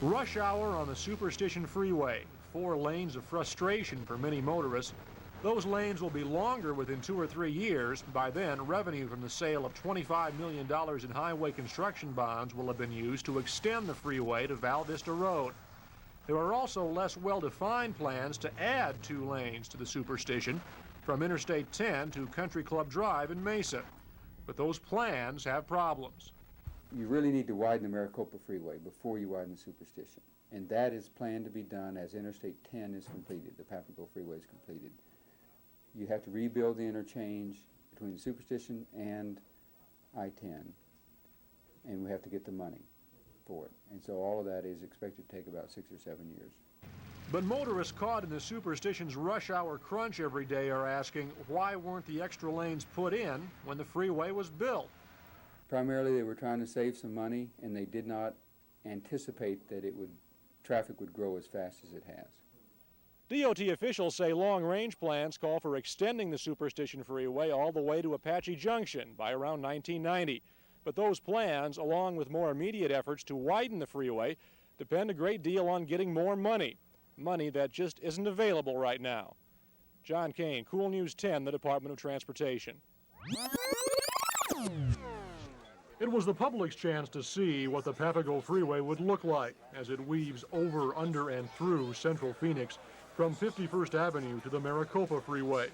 Rush hour on the Superstition Freeway. 4 lanes of frustration for many motorists. Those lanes will be longer within 2 or 3 years. By then, revenue from the sale of $25 million in highway construction bonds will have been used to extend the freeway to Val Vista Road. There are also less well-defined plans to add 2 lanes to the Superstition from Interstate 10 to Country Club Drive in Mesa. But those plans have problems. You really need to widen the Maricopa Freeway before you widen the Superstition. And that is planned to be done as Interstate 10 is completed, the Papago Freeway is completed. You have to rebuild the interchange between the Superstition and I-10, and we have to get the money for it. And so all of that is expected to take about 6 or 7 years. But motorists caught in the Superstition's rush hour crunch every day are asking, why weren't the extra lanes put in when the freeway was built? Primarily they were trying to save some money, and they did not anticipate that traffic would grow as fast as it has. DOT officials say long-range plans call for extending the Superstition Freeway all the way to Apache Junction by around 1990. But those plans, along with more immediate efforts to widen the freeway, depend a great deal on getting more money. Money that just isn't available right now. John Kane, Cool News 10, the Department of Transportation. It was the public's chance to see what the Papago Freeway would look like as it weaves over, under, and through central Phoenix from 51st Avenue to the Maricopa Freeway.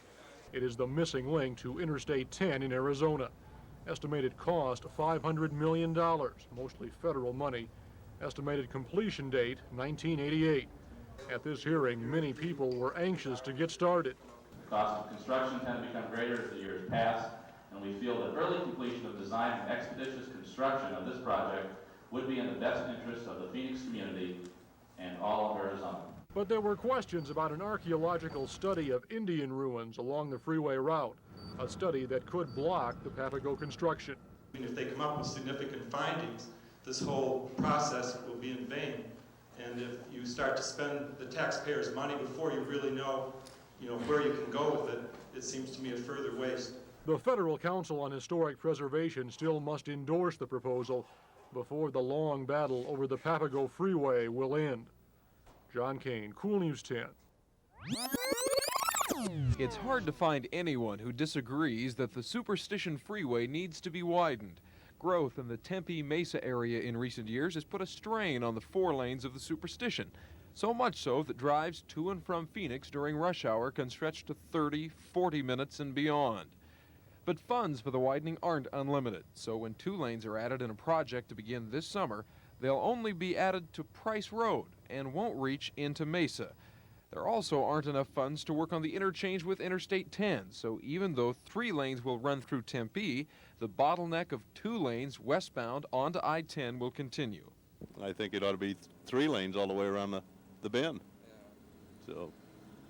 It is the missing link to Interstate 10 in Arizona. Estimated cost $500 million, mostly federal money. Estimated completion date 1988. At this hearing, many people were anxious to get started. Costs of construction tend to become greater as the years pass, and we feel that early completion of design and expeditious construction of this project would be in the best interest of the Phoenix community and all of Arizona. But there were questions about an archaeological study of Indian ruins along the freeway route, a study that could block the Papago construction. If they come up with significant findings, this whole process will be in vain. And if you start to spend the taxpayers' money before you really know where you can go with it, it seems to me a further waste. The Federal Council on Historic Preservation still must endorse the proposal before the long battle over the Papago Freeway will end. John Kane, Cool News 10. It's hard to find anyone who disagrees that the Superstition Freeway needs to be widened. Growth in the Tempe-Mesa area in recent years has put a strain on the 4 lanes of the Superstition, so much so that drives to and from Phoenix during rush hour can stretch to 30, 40 minutes and beyond. But funds for the widening aren't unlimited, so when 2 lanes are added in a project to begin this summer, they'll only be added to Price Road and won't reach into Mesa. There also aren't enough funds to work on the interchange with Interstate 10, so even though 3 lanes will run through Tempe, the bottleneck of 2 lanes westbound onto I-10 will continue. I think it ought to be 3 lanes all the way around the bend. So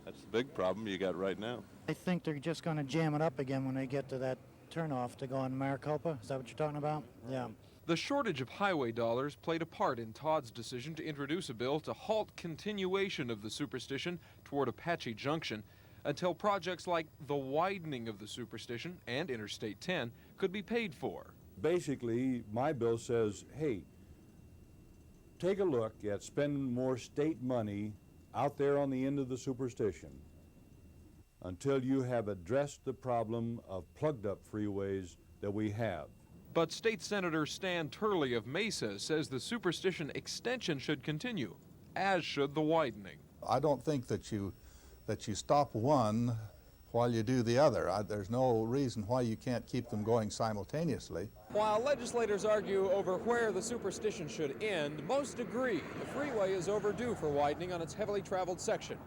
that's the big problem you got right now. I think they're just going to jam it up again when they get to that turnoff to go on Maricopa. Is that what you're talking about? Yeah. The shortage of highway dollars played a part in Todd's decision to introduce a bill to halt continuation of the Superstition toward Apache Junction until projects like the widening of the Superstition and Interstate 10 could be paid for. Basically, my bill says, hey, take a look at spending more state money out there on the end of the Superstition until you have addressed the problem of plugged-up freeways that we have. But State Senator Stan Turley of Mesa says the Superstition extension should continue, as should the widening. I don't think that you stop one while you do the other. There's no reason why you can't keep them going simultaneously. While legislators argue over where the Superstition should end, most agree the freeway is overdue for widening on its heavily traveled section.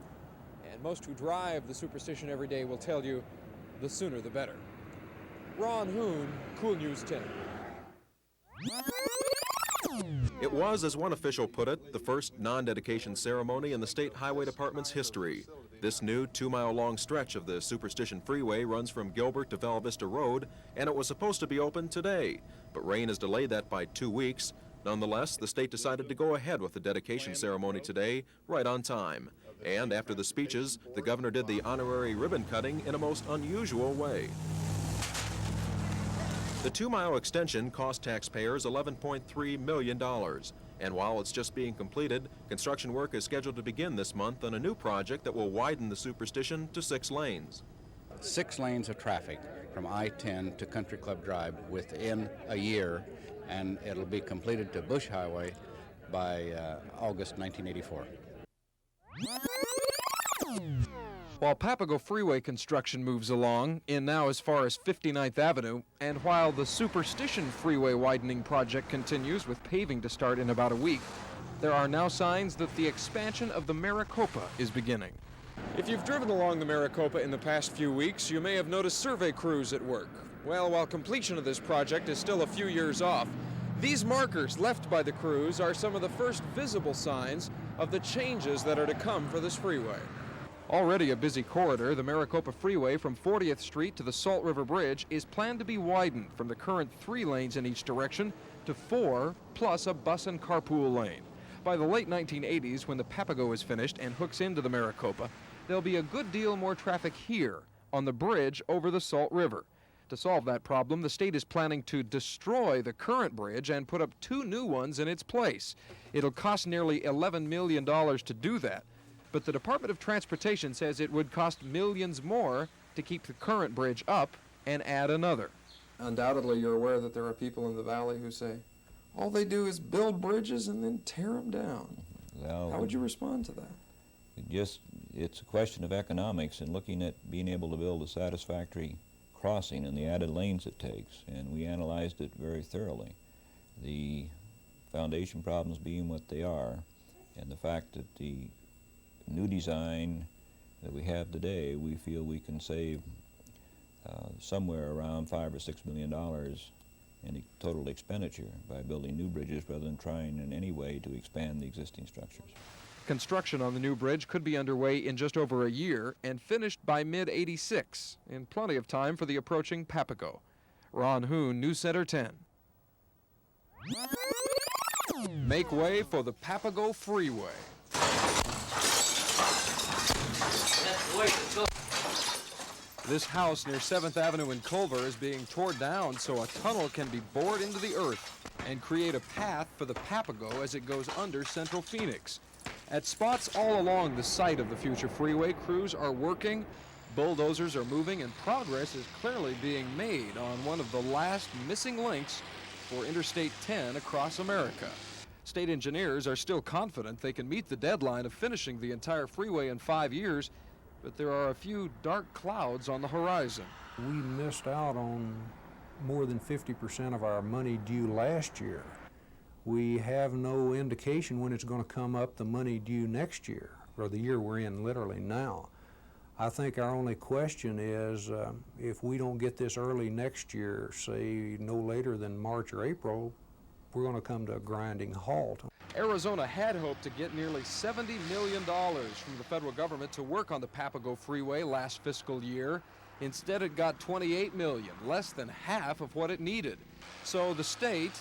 And most who drive the Superstition every day will tell you the sooner the better. Ron Hoon, Cool News 10. It was, as one official put it, the first non-dedication ceremony in the State Highway Department's history. This new 2-mile-long stretch of the Superstition Freeway runs from Gilbert to Val Vista Road, and it was supposed to be open today. But rain has delayed that by 2 weeks. Nonetheless, the state decided to go ahead with the dedication ceremony today, right on time. And after the speeches, the governor did the honorary ribbon cutting in a most unusual way. The 2-mile extension cost taxpayers $11.3 million. And while it's just being completed, construction work is scheduled to begin this month on a new project that will widen the Superstition to 6 lanes. 6 lanes of traffic from I-10 to Country Club Drive within a year, and it'll be completed to Bush Highway by August 1984. While Papago Freeway construction moves along, in now as far as 59th Avenue, and while the Superstition Freeway widening project continues with paving to start in about a week, there are now signs that the expansion of the Maricopa is beginning. If you've driven along the Maricopa in the past few weeks, you may have noticed survey crews at work. Well, while completion of this project is still a few years off, these markers left by the crews are some of the first visible signs of the changes that are to come for this freeway. Already a busy corridor, the Maricopa Freeway from 40th Street to the Salt River Bridge is planned to be widened from the current 3 lanes in each direction to 4, plus a bus and carpool lane. By the late 1980s, when the Papago is finished and hooks into the Maricopa, there'll be a good deal more traffic here on the bridge over the Salt River. To solve that problem, the state is planning to destroy the current bridge and put up 2 new ones in its place. It'll cost nearly $11 million to do that. But the Department of Transportation says it would cost millions more to keep the current bridge up and add another. Undoubtedly, you're aware that there are people in the valley who say, all they do is build bridges and then tear them down. Well, how would you respond to that? It's a question of economics and looking at being able to build a satisfactory crossing and the added lanes it takes, and we analyzed it very thoroughly. The foundation problems being what they are, and the fact that the new design that we have today, we feel we can save somewhere around $5 or $6 million in the total expenditure by building new bridges rather than trying in any way to expand the existing structures. Construction on the new bridge could be underway in just over a year and finished by mid-'86, in plenty of time for the approaching Papago. Ron Hoon, News Center 10. Make way for the Papago Freeway. This house near 7th Avenue in Culver is being torn down so a tunnel can be bored into the earth and create a path for the Papago as it goes under Central Phoenix. At spots all along the site of the future freeway, crews are working, bulldozers are moving, and progress is clearly being made on one of the last missing links for Interstate 10 across America. State engineers are still confident they can meet the deadline of finishing the entire freeway in 5 years, but there are a few dark clouds on the horizon. We missed out on more than 50% of our money due last year. We have no indication when it's going to come up the money due next year, or the year we're in literally now. I think our only question is if we don't get this early next year, say no later than March or April, we're going to come to a grinding halt. Arizona had hoped to get nearly $70 million from the federal government to work on the Papago Freeway last fiscal year. Instead, it got $28 million, less than half of what it needed. So the state,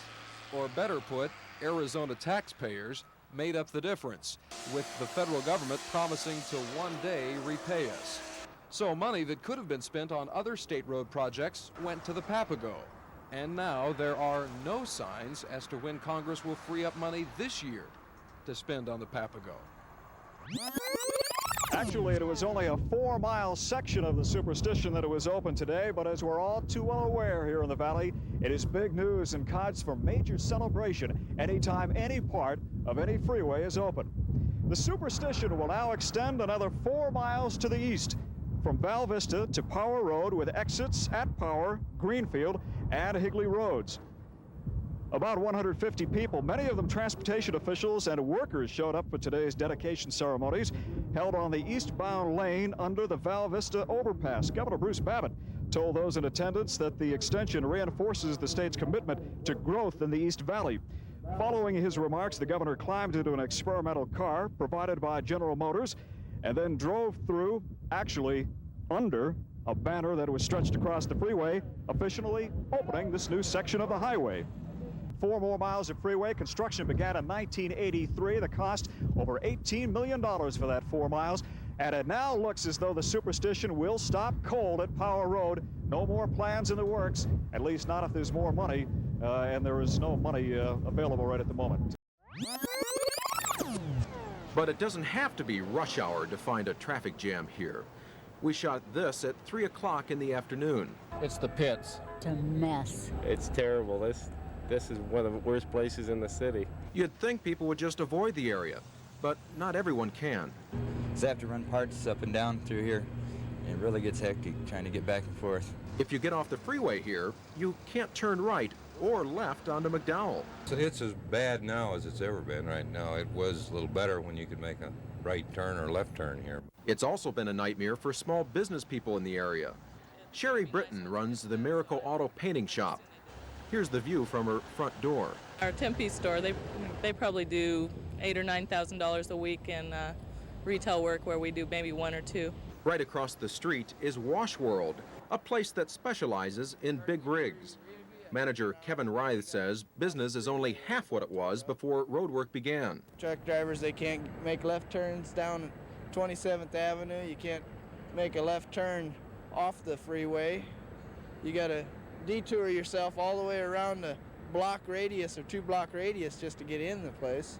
or better put, Arizona taxpayers, made up the difference, with the federal government promising to one day repay us. So money that could have been spent on other state road projects went to the Papago. And now there are no signs as to when Congress will free up money this year to spend on the Papago. Actually, it was only a 4-mile section of the Superstition that it was open today, but as we're all too well aware here in the Valley, it is big news and cause for major celebration anytime any part of any freeway is open. The Superstition will now extend another 4 miles to the east, from Val Vista to Power Road, with exits at Power, Greenfield, and Higley Roads. About 150 people, many of them transportation officials and workers, showed up for today's dedication ceremonies held on the eastbound lane under the Val Vista overpass. Governor Bruce Babbitt told those in attendance that the extension reinforces the state's commitment to growth in the East Valley. Following his remarks, the governor climbed into an experimental car provided by General Motors and then drove through, actually under, a banner that was stretched across the freeway, officially opening this new section of the highway. 4 more miles of freeway. Construction began in 1983. The cost over $18 million for that 4 miles. And it now looks as though the Superstition will stop cold at Power Road. No more plans in the works, at least not if there's more money, and there is no money available right at the moment. But it doesn't have to be rush hour to find a traffic jam here. We shot this at 3 o'clock in the afternoon. It's the pits. It's a mess. It's terrible. This is one of the worst places in the city. You'd think people would just avoid the area, but not everyone can. I have to run parts up and down through here. It really gets hectic trying to get back and forth. If you get off the freeway here, you can't turn right or left onto McDowell. So it's as bad now as it's ever been right now. It was a little better when you could make a right turn or left turn here. It's also been a nightmare for small business people in the area. Sherry Britton runs the Miracle Auto Painting Shop. Here's the view from her front door. Our 10-piece store, they probably do $8,000 or $9,000 a week in retail work, where we do maybe 1 or 2. Right across the street is Wash World, a place that specializes in big rigs. Manager Kevin Rythe says business is only half what it was before road work began. Truck drivers, they can't make left turns down 27th Avenue. You can't make a left turn off the freeway. You got to detour yourself all the way around the block radius or 2-block radius just to get in the place.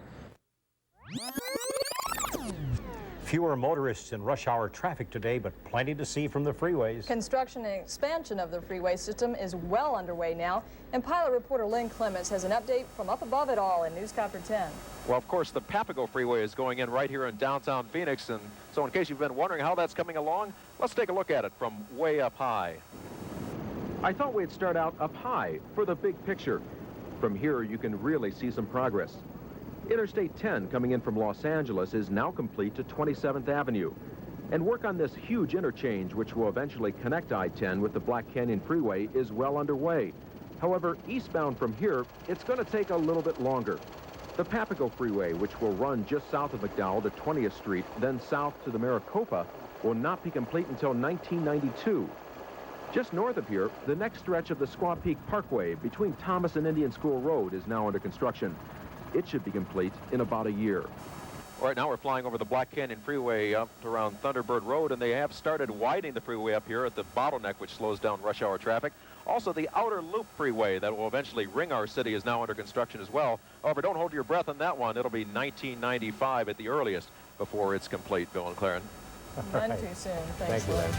Fewer motorists in rush hour traffic today, but plenty to see from the freeways. Construction and expansion of the freeway system is well underway now, and pilot reporter Lynn Clements has an update from up above it all in Newscopter 10. Well, of course, the Papago Freeway is going in right here in downtown Phoenix, and so in case you've been wondering how that's coming along, let's take a look at it from way up high. I thought we'd start out up high for the big picture. From here, you can really see some progress. Interstate 10 coming in from Los Angeles is now complete to 27th Avenue. And work on this huge interchange, which will eventually connect I-10 with the Black Canyon Freeway, is well underway. However, eastbound from here, it's going to take a little bit longer. The Papago Freeway, which will run just south of McDowell to 20th Street, then south to the Maricopa, will not be complete until 1992. Just north of here, the next stretch of the Squaw Peak Parkway between Thomas and Indian School Road is now under construction. It should be complete in about a year. Right now we're flying over the Black Canyon Freeway up around Thunderbird Road, and they have started widening the freeway up here at the bottleneck, which slows down rush hour traffic. Also, the Outer Loop Freeway that will eventually ring our city is now under construction as well. However, don't hold your breath on that one. It'll be 1995 at the earliest before it's complete, Bill and Claren. None too soon. Thanks, Thank you, Larry.